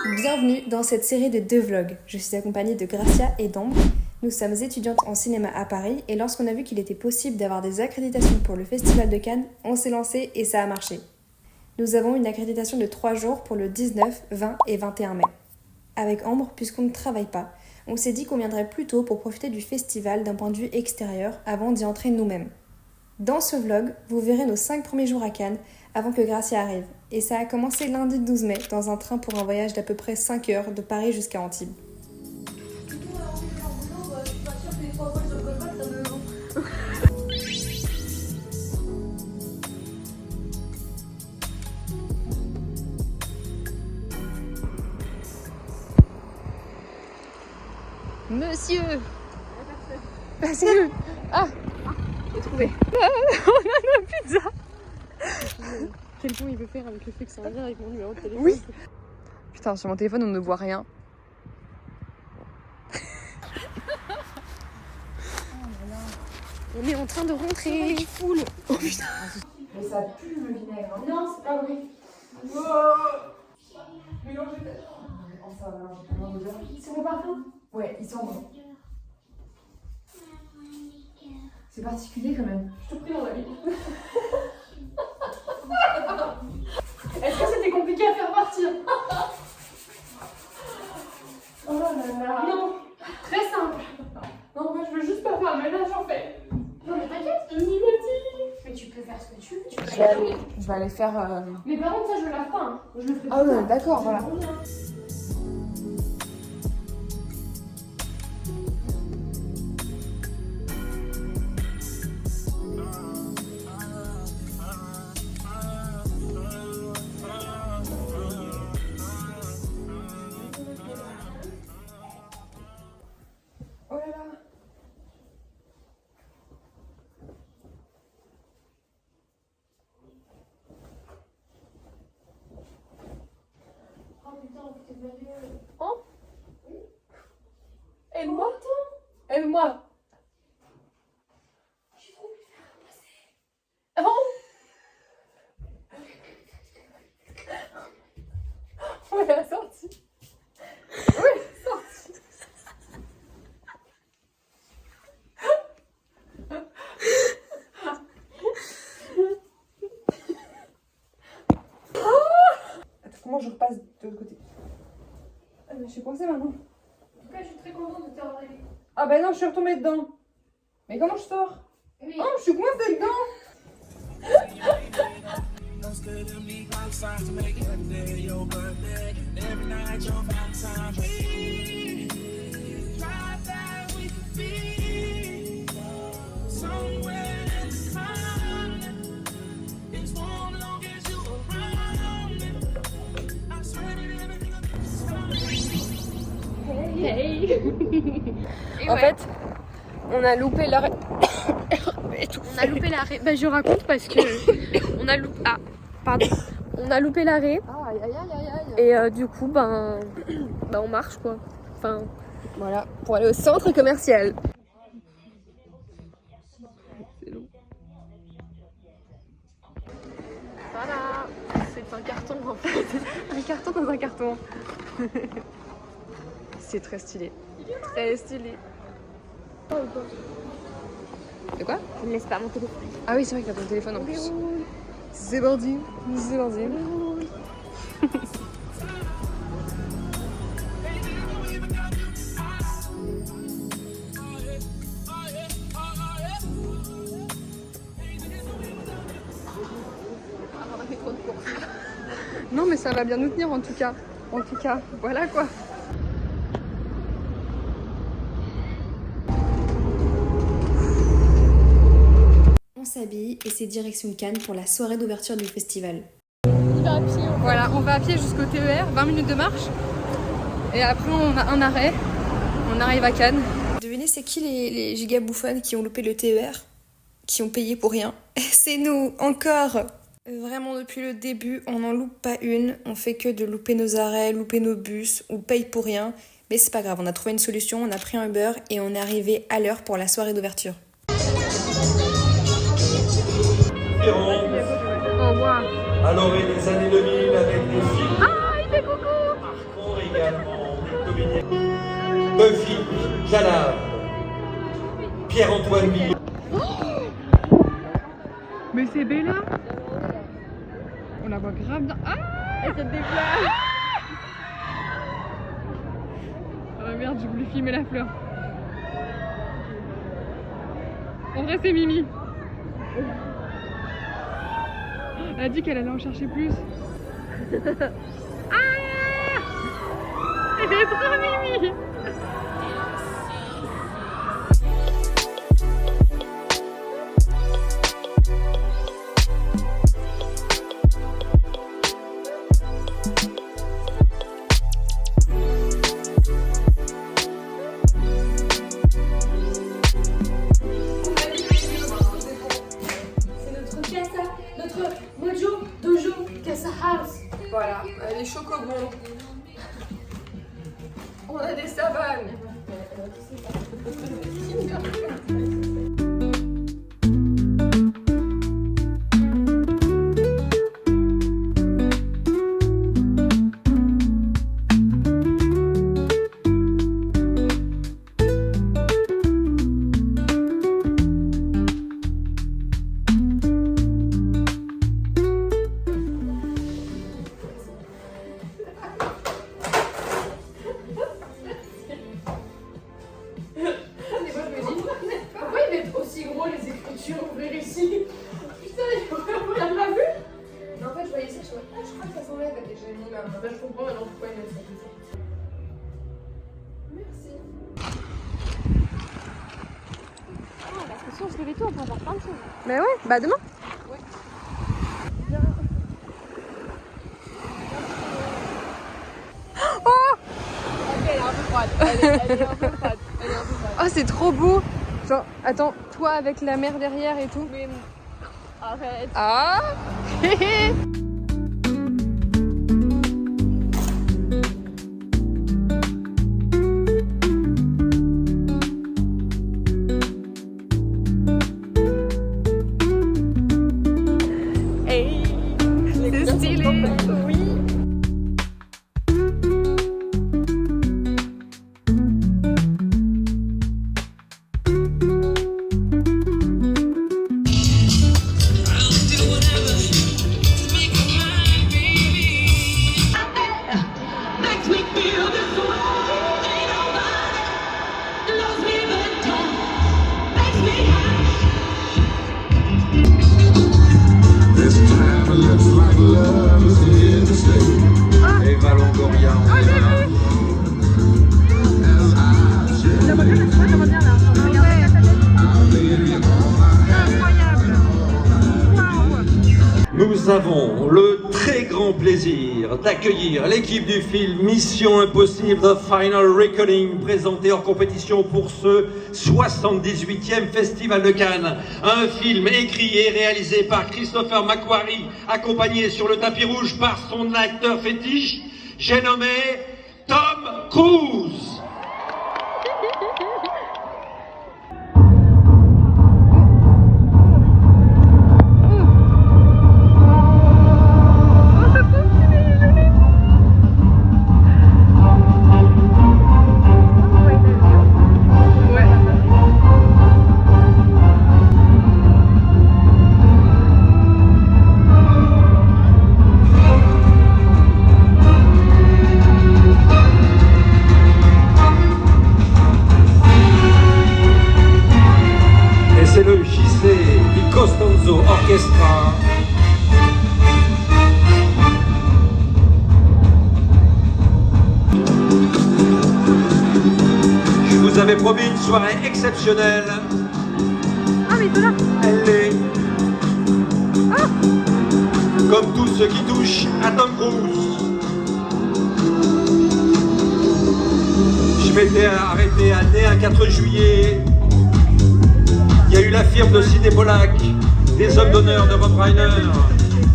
Bienvenue dans cette série de 2 vlogs. Je suis accompagnée de Gracia et d'Ambre. Nous sommes étudiantes en cinéma à Paris et lorsqu'on a vu qu'il était possible d'avoir des accréditations pour le Festival de Cannes, on s'est lancé et ça a marché. Nous avons une accréditation de 3 jours pour le 19, 20 et 21 mai. Avec Ambre, puisqu'on ne travaille pas, on s'est dit qu'on viendrait plus tôt pour profiter du festival d'un point de vue extérieur avant d'y entrer nous-mêmes. Dans ce vlog, vous verrez nos 5 premiers jours à Cannes avant que Gracia arrive. Et ça a commencé lundi 12 mai dans un train pour un voyage d'à peu près 5 heures de Paris jusqu'à Antibes. Monsieur! Monsieur! Ah! J'ai trouvé! On a notre pizza! Quel point il veut faire avec le fait que c'est un lien avec mon numéro de téléphone? Oui! Putain, sur mon téléphone on ne voit rien. On est en train de rentrer! Full! Oh putain! Mais ça pue le vinaigre. Non, c'est pas vrai! Mélangez ça va mélanger tellement d'odeur. C'est mon parfum? Ouais, il sent bon. C'est particulier quand même. Je te prie, on a mis. Est-ce que c'était compliqué à faire partir? Oh là là. Non, très simple. Non, moi je veux juste pas faire le ménage en fait. Non mais t'inquiète, je m'y motive. Mais tu peux faire ce que tu veux. Je vais aller faire. Mais par contre ça je le lave pas. Hein. Je le ferai Ah ouais, d'accord, voilà. Oh là là. Oh putain, t'es sérieux? Oh? Oui. Aide-moi. Aide-moi. J'ai trop envie de faire un passer. Oh? Oh, elle a sorti. Oui, elle a sorti. Attends, comment je repasse de l'autre côté? Je suis coincée maintenant. En tout cas, je suis très contente de t'avoir aidé. Ah bah non, je suis retombée dedans. Mais comment je sors? Oui. Oh, je suis coincée dedans. Hey. En fait, on a loupé l'heure. On a loupé l'arrêt. Bah je raconte parce que on a loupé. Ah, pardon. On a loupé l'arrêt. Aïe aïe aïe aïe aïe. Et du coup, ben on marche quoi. Enfin, voilà, pour aller au centre commercial. C'est long. Voilà, c'est un carton en fait. Un carton dans un carton. C'est très stylé. Très stylé. De quoi? Je ne laisse pas mon téléphone. Ah oui, c'est vrai que t'as ton téléphone en plus. C'est parti, c'est parti. Non mais ça va bien nous tenir en tout cas. En tout cas, voilà quoi. On s'habille et c'est direction Cannes pour la soirée d'ouverture du festival. Voilà, on va à pied jusqu'au TER, 20 minutes de marche. Et après on a un arrêt. On arrive à Cannes. Devinez c'est qui les giga bouffonnes qui ont loupé le TER? Qui ont payé pour rien? C'est nous, encore! Vraiment depuis le début, on n'en loupe pas une. On fait que de louper nos arrêts, louper nos bus, on paye pour rien. Mais c'est pas grave, on a trouvé une solution, on a pris un Uber et on est arrivé à l'heure pour la soirée d'ouverture. Oh, wow. Alors, et les années 2000 avec des films. Ah, il fait coucou. Marquants également une comédie. Buffy Calab, Pierre-Antoine Bill. Mais c'est Bella. On la voit grave bien. Ah, elle se déplace. Oh merde, j'ai voulu filmer la fleur. En vrai, c'est Mimi. Elle a dit qu'elle allait en chercher plus. Ah, elle est trop Mimi. Voilà, les chocobons. On a des savanes. Je comprends maintenant pourquoi il m'a dit ça. Merci. Ah, parce que si on se levait tôt, on peut avoir plein de choses. Mais ouais, bah demain. Ouais. Oh, ok, elle est un peu froide. Elle est un peu froide. Oh, c'est trop beau. Genre, attends, toi avec la mer derrière et tout. Mais arrête. Ah. C'est stylé, oui. Eva Longoria. Nous avons le très grand plaisir d'accueillir l'équipe du film Mission Impossible The Final Reckoning, présenté en compétition pour ce 78e Festival de Cannes. Un film écrit et réalisé par Christopher McQuarrie, accompagné sur le tapis rouge par son acteur fétiche, j'ai nommé Tom Cruise. C'est le JC du Costanzo Orchestra. Je vous avais promis une soirée exceptionnelle. Ah, mais là. Elle l'est. Comme tout ce qui touche à Tom Cruise. Je m'étais arrêté à Né un 4 juillet. Il y a eu la firme de Sidney Pollack, des hommes d'honneur de Rob Reiner,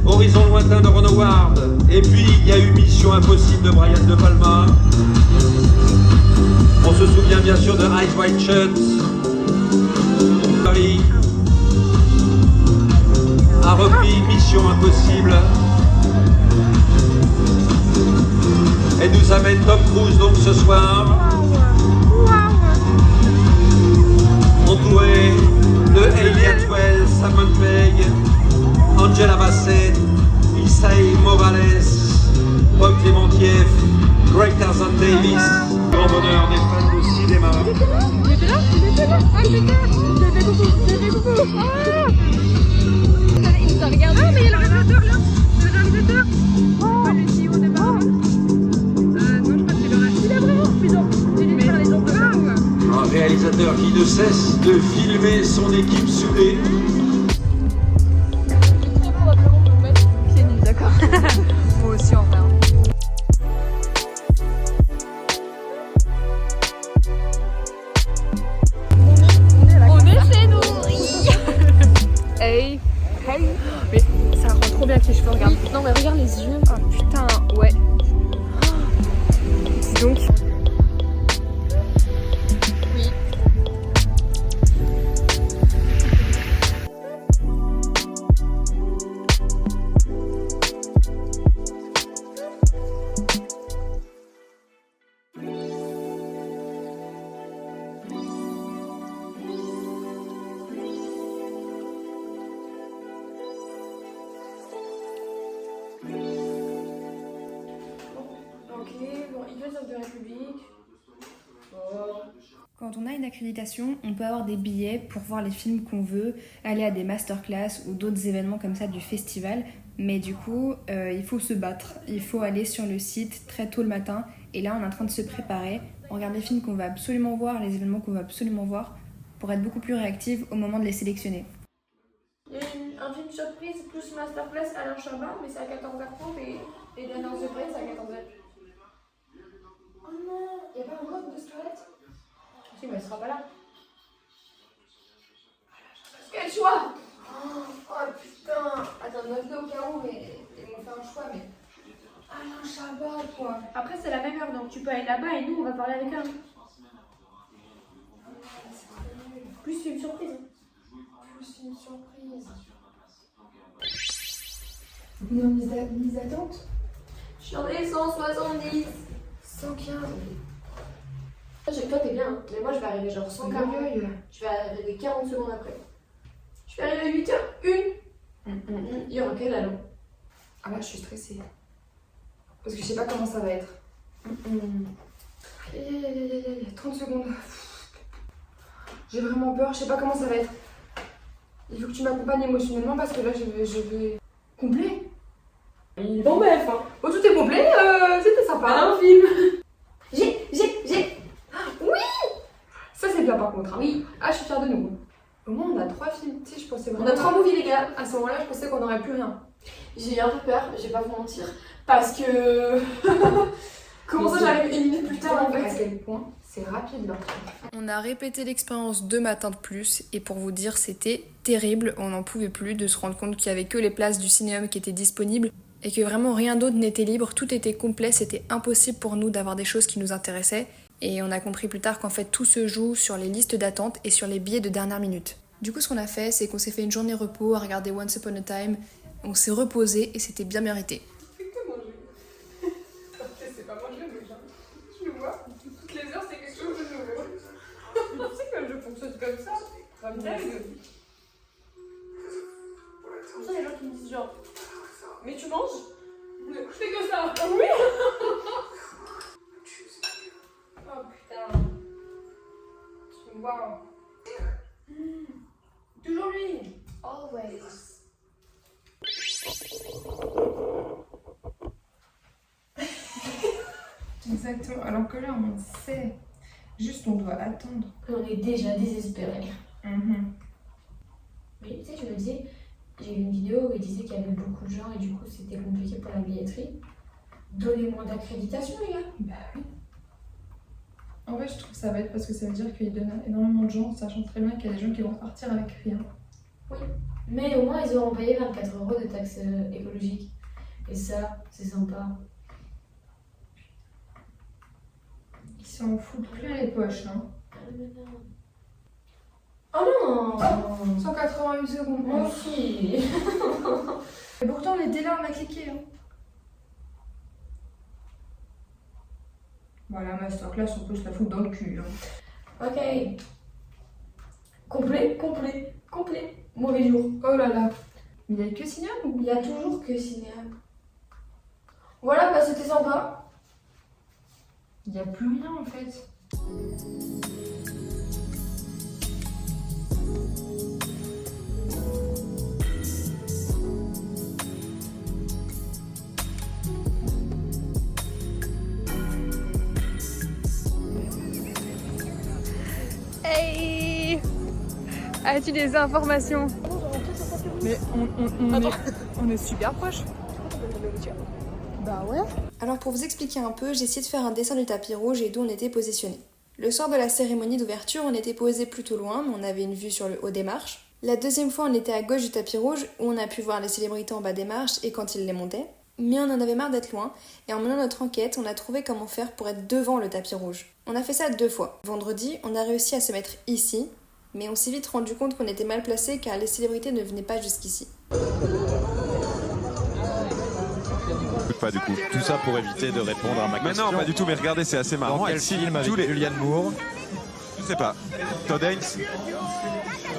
Horizon lointain de Ron Howard, et puis il y a eu Mission Impossible de Brian De Palma. On se souvient bien sûr de Eyes Wide Shut. Paris a repris Mission Impossible. et nous amène Tom Cruise donc ce soir. Entouré de Hayley Atwell, Simon Pegg, Angela Bassett, Isai Morales, Bob Clémentieff, Greg Tarzan Davis. Grand bonheur des fans de cinéma. Il était là. Ah, il était là. J'ai fait coucou. Ah, il nous a regardé. Ah, mais il y a le réalisateur là. C'est le réalisateur. Oh, le CEO de Marvel. Non, je crois que c'est le reste. Il est vraiment puissant. Il est faire les emplois. Un réalisateur qui ne cesse de filmer son équipe soudée. Pieds nus, d'accord. Moi aussi en vrai. On est chez nous. Hey. Mais ça rend trop bien avec les cheveux, regarde. Non mais regarde les yeux. Oh putain, ouais. Dis donc. Oui. Ok, bon, il veut de République. Quand on a une accréditation, on peut avoir des billets pour voir les films qu'on veut, aller à des masterclass ou d'autres événements comme ça du festival. Mais du coup, il faut se battre. Il faut aller sur le site très tôt le matin. Et là, on est en train de se préparer. On regarde les films qu'on va absolument voir, les événements qu'on va absolument voir, pour être beaucoup plus réactive au moment de les sélectionner. Il y a un film surprise plus masterclass Alain Chabat, mais c'est à 14h30 et l'annonce de presse à 14h. Oh non, il n'y a pas un mode de Scarlett? Si, mais elle sera pas là. Quel choix! Oh putain! Attends, note-le au cas où, mais ils vont faire un choix, mais. Alain Chabat, quoi! Après, c'est la même heure, donc tu peux aller là-bas et nous, on va parler avec elle. Plus c'est une surprise. Plus une surprise. Mise d'attente? Je suis en 170. 115. Toi t'es bien, hein. Mais moi je vais arriver genre 140. Je vais arriver 40 secondes après. Je vais arriver à 8h01. Il y aura quelle alors? Ah là, je suis stressée. Parce que je sais pas comment ça va être. Aïe, 30 secondes. J'ai vraiment peur, je sais pas comment ça va être. Il faut que tu m'accompagnes émotionnellement parce que là, je vais... Complet? bon bref, hein. Oh, tout est complet, c'était sympa. Un film. J'ai... Oui! Ça, c'est bien par contre. Hein. Oui. Ah, je suis fière de nous. Au moins, on a 3 films. Tu sais, je pensais On vraiment... a 3 movies les gars. À ce moment-là, je pensais qu'on n'aurait plus rien. J'ai eu un peu peur, je vais pas vous mentir. Parce que... Comment ça j'arrive une minute plus tard en À fait? quel point c'est rapide leur truc. On a répété l'expérience 2 matins de plus et pour vous dire c'était terrible, on n'en pouvait plus de se rendre compte qu'il y avait que les places du cinéum qui étaient disponibles et que vraiment rien d'autre n'était libre, tout était complet, c'était impossible pour nous d'avoir des choses qui nous intéressaient et on a compris plus tard qu'en fait tout se joue sur les listes d'attente et sur les billets de dernière minute. Du coup ce qu'on a fait c'est qu'on s'est fait une journée repos à regarder Once Upon a Time, on s'est reposé et c'était bien mérité. C'est pas moi je le déjà. Je le vois. Toutes les heures c'est quelque chose de nouveau. Tu sais que je fonctionne comme ça. Ça me dingue. Pour ça, il y a des gens qui me disent genre, mais tu manges? Je fais que ça. Oui. Oh putain. Waouh. Toujours lui. Always. Exactement, alors que là, on sait. Juste, on doit attendre. On est déjà désespérés. Mhm. Mais tu sais, je me disais, j'ai vu une vidéo où il disait qu'il y avait beaucoup de gens et du coup c'était compliqué pour la billetterie. Donnez-moi d'accréditation, les gars. Bah oui. En vrai, je trouve que ça va être parce que ça veut dire qu'il donne à énormément de gens, sachant très bien qu'il y a des gens qui vont partir avec rien. Mais au moins, ils auront payé 24 € de taxes écologiques. Et ça, c'est sympa. Ils s'en foutent plein les poches, hein. Oh non. 188 secondes. Moi aussi. Et pourtant, on était là, on a cliqué. Hein. Voilà, masterclass, on peut se la foutre dans le cul. Hein. Ok. Complet. Mauvais jour. Oh là là. Il y a que Cinéam ou Il y a toujours que Cinéam. Voilà, bah c'était sympa. il n'y a plus rien en fait? Hey! As-tu des informations? Mais on est super proches. Bah ouais. Alors pour vous expliquer un peu, j'ai essayé de faire un dessin du tapis rouge et d'où on était positionné. Le soir de la cérémonie d'ouverture, on était posé plutôt loin, mais on avait une vue sur le haut des marches. La deuxième fois, on était à gauche du tapis rouge, où on a pu voir les célébrités en bas des marches et quand ils les montaient. Mais on en avait marre d'être loin, et en menant notre enquête, on a trouvé comment faire pour être devant le tapis rouge. On a fait ça 2 fois. Vendredi, on a réussi à se mettre ici, mais on s'est vite rendu compte qu'on était mal placé car les célébrités ne venaient pas jusqu'ici. Pas du coup. Tout ça pour éviter de répondre à ma question. Mais non, pas du tout, mais regardez, c'est assez marrant. Dans quel film avec Julianne Moore? Je sais pas. Todd Haynes.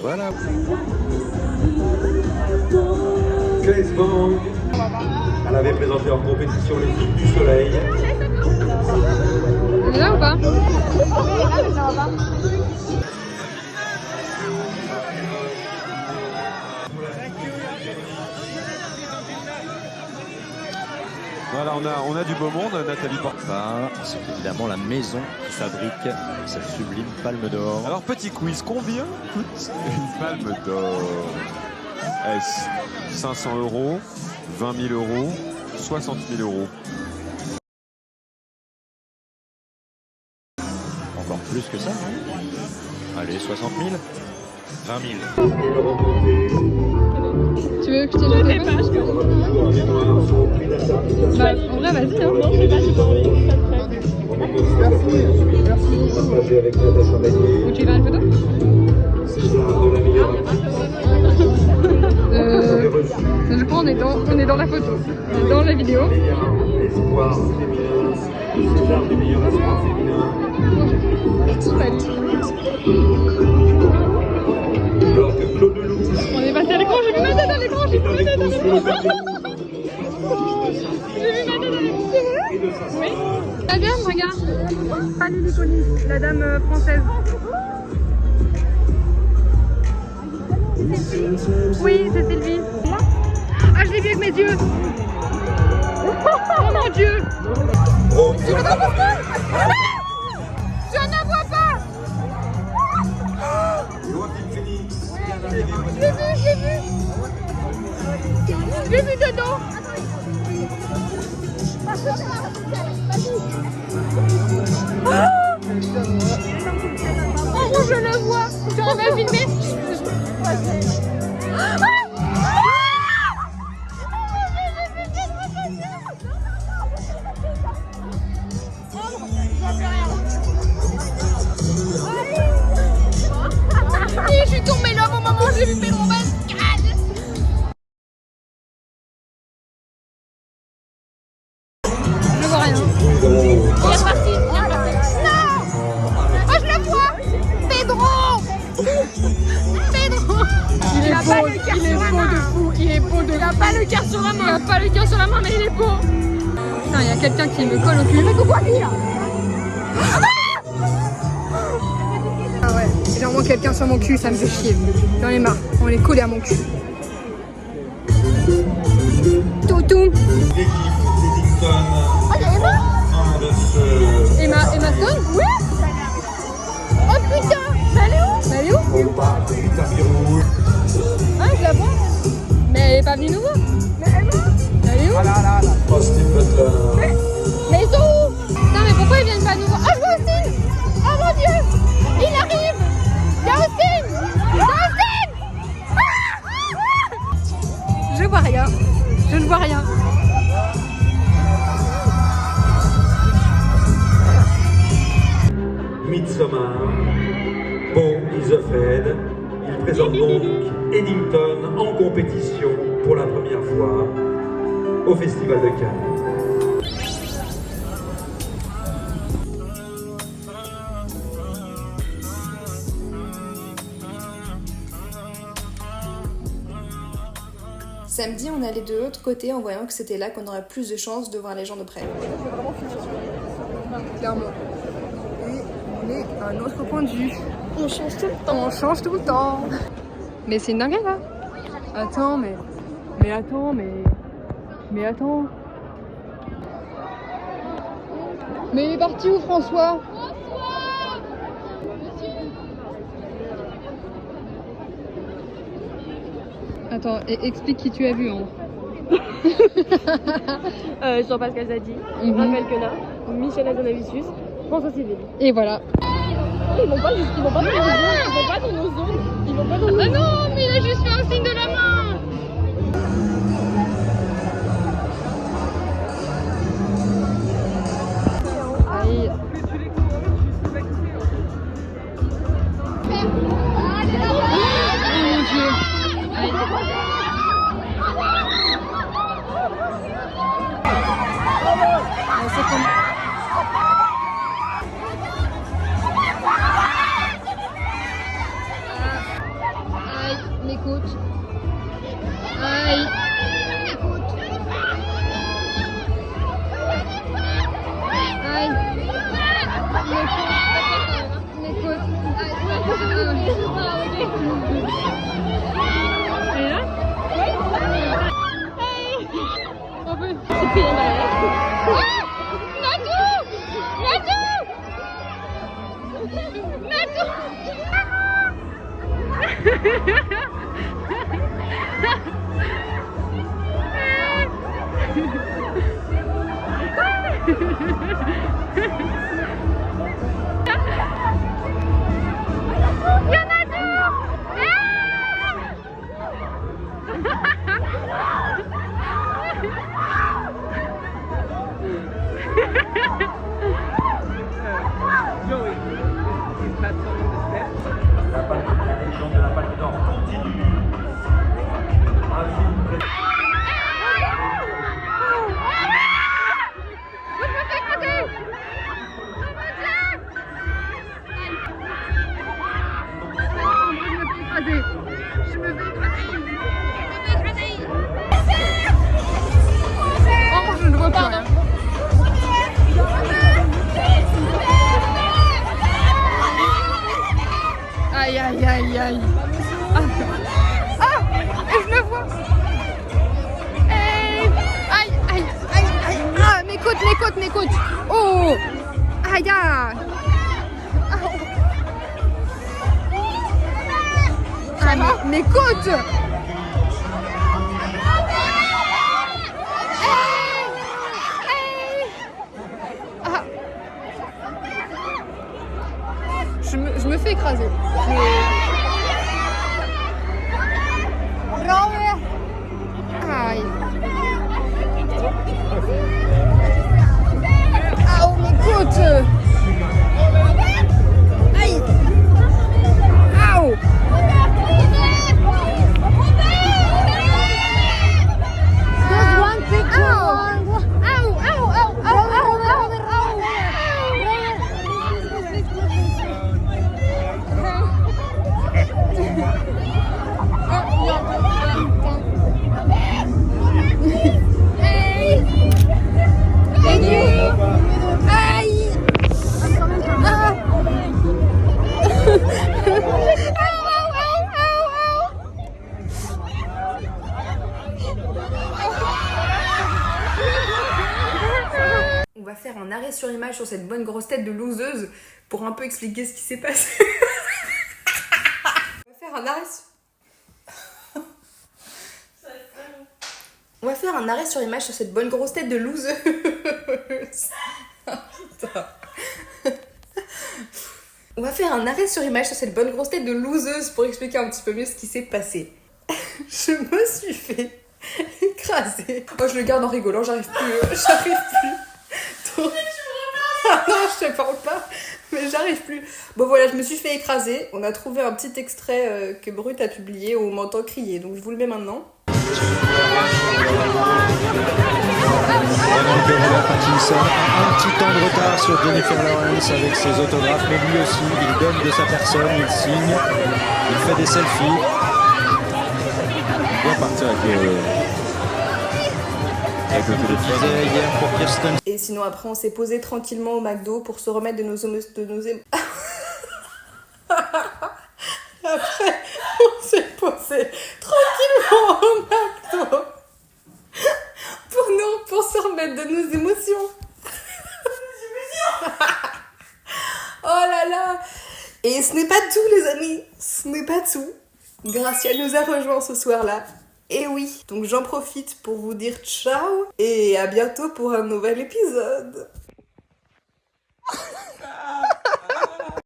Voilà. Grace Bang. Elle avait présenté en compétition les filles du soleil. On est là ou pas? Voilà, on a du beau monde, Nathalie Porta. C'est évidemment la maison qui fabrique cette sublime palme d'or. Alors, petit quiz, combien coûte une palme d'or? Est-ce 500 €, 20 000 €, 60 000 €? Encore plus que ça, non? Allez, 60 000, 20 000. Tu veux que je te le dépêche? Bah, en vrai, vas-y, hein. Non, je sais pas, j'ai pas envie. Ou tu veux faire une photo? Je crois on est dans la photo, dans la vidéo. On est passé à l'écran, j'ai vu ma tête à l'écran, j'ai vu ma tête à l'écran. J'ai vu ma tête à l'écran, c'est vrai? Oui. La dame, regarde. Pas Lily Collins, la dame française. Oui, c'est Sylvie. Ah, je l'ai vu avec mes yeux. Oh mon Dieu. Tu le vois pas? Je ne vois pas. Je l'ai vu. Je l'ai vu dedans. Oh, je le vois. Tu en veux filmer? Je suis tombée là au moment où j'ai vu mon mascade. Je vois rien. Il est parti. Non. Oh, je le vois. Pedro. Il est beau, il est beau de fou, il est beau de fou. Il a pas le cœur sur la main. Il a pas le cœur sur la main, mais il est beau. Putain, il y a quelqu'un qui me colle au cul. Mais pourquoi lui là? Ah ouais, j'ai vraiment quelqu'un sur mon cul, ça me fait chier. J'en ai marre, on est collé à mon cul. Toutou. Oh, il y a Emma. Emma Stone? Oui. Oh putain, mais elle est où? Ah, je la vois. Mais elle est pas venue nous voir. Mais elle est où? Mais ils sont où? Putain, mais pourquoi ils viennent pas nous voir? Ah, je vois Austin. Oh mon Dieu, il arrive. Il y a Austin. Je vois rien. Je ne vois rien. Midsommar, Paul is a Fed. Il présente donc Eddington en compétition pour la première fois au Festival de Cannes. Samedi, on allait de l'autre côté en voyant que c'était là qu'on aurait plus de chances de voir les gens de près. Clairement. Et on est à un autre point de vue. On change tout le temps. On change tout le temps. Mais c'est une dinguerie là. Attends, mais attends. Mais il est parti où François? Attends, explique qui tu as vu, hein. Jean-Pascal Zadi, Raphaël Quenard, Michel Hazanavicius, François Civil. Et voilà. Ils vont pas dans nos zones. Ah non, mais il a juste fait un signe de la main. Aïe. Mon Dieu. Aïe. C'est comme... Aïe, m'écoute. Aïe. Aïe. M'écoute. Et là On peut... c'est pire derrière. La légende de la Palme d'Or continue. Un film très... Je me fais écraser. Oh, je ne vois pas rien. Aïe, aïe, aïe, aïe. Ah, et je le vois. Aïe, aïe, aïe, aïe. Ah, m'écoute. Oh, aïe, aïe. Ah, m'écoute. Ah. Je me fais écraser. Aïe. Ah, oh, m'écoute. Aïe. Aouh. On va faire un arrêt sur image sur cette bonne grosse tête de loseuse pour un peu expliquer ce qui s'est passé. On va faire un arrêt On va faire un arrêt sur image sur cette bonne grosse tête de loseuse. On va faire un arrêt sur image sur cette bonne grosse tête de loseuse pour expliquer un petit peu mieux ce qui s'est passé. Je me suis fait écraser. Moi je le garde en rigolant, j'arrive plus. Donc... Ah non, je te parle pas, mais j'arrive plus. Bon voilà, je me suis fait écraser. On a trouvé un petit extrait que Brut a publié où on m'entend crier, donc je vous le mets maintenant. Robert Pattinson a un petit temps de retard sur Jennifer Lawrence avec ses autographes, mais lui aussi, il donne de sa personne, il signe, il fait des selfies. bien partir avec le téléphone. Hier pour Kirsten. Et sinon après on s'est posé tranquillement au McDo pour se remettre de nos Après on s'est posé tranquillement au McDo pour se remettre de nos émotions. Oh là là. Et ce n'est pas tout les amis, ce n'est pas tout. Gracia nous a rejoints ce soir-là. Et oui, donc j'en profite pour vous dire ciao et à bientôt pour un nouvel épisode.